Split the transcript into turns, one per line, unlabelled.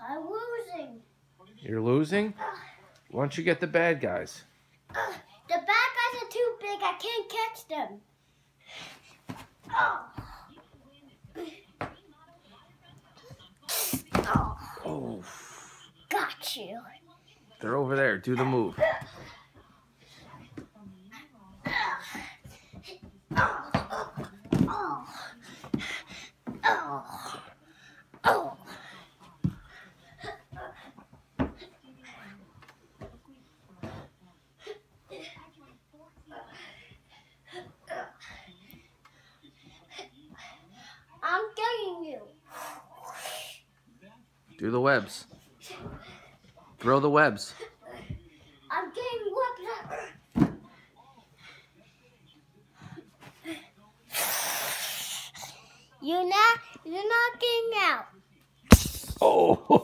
I'm losing.
You're losing? Why don't you get the bad guys?
The bad guys are too big. I can't catch them.
Oh.
Got you.
They're over there. Do the move.
I'm getting you.
Do the webs. Throw the webs.
I'm getting webs. You're not getting out.
Oh.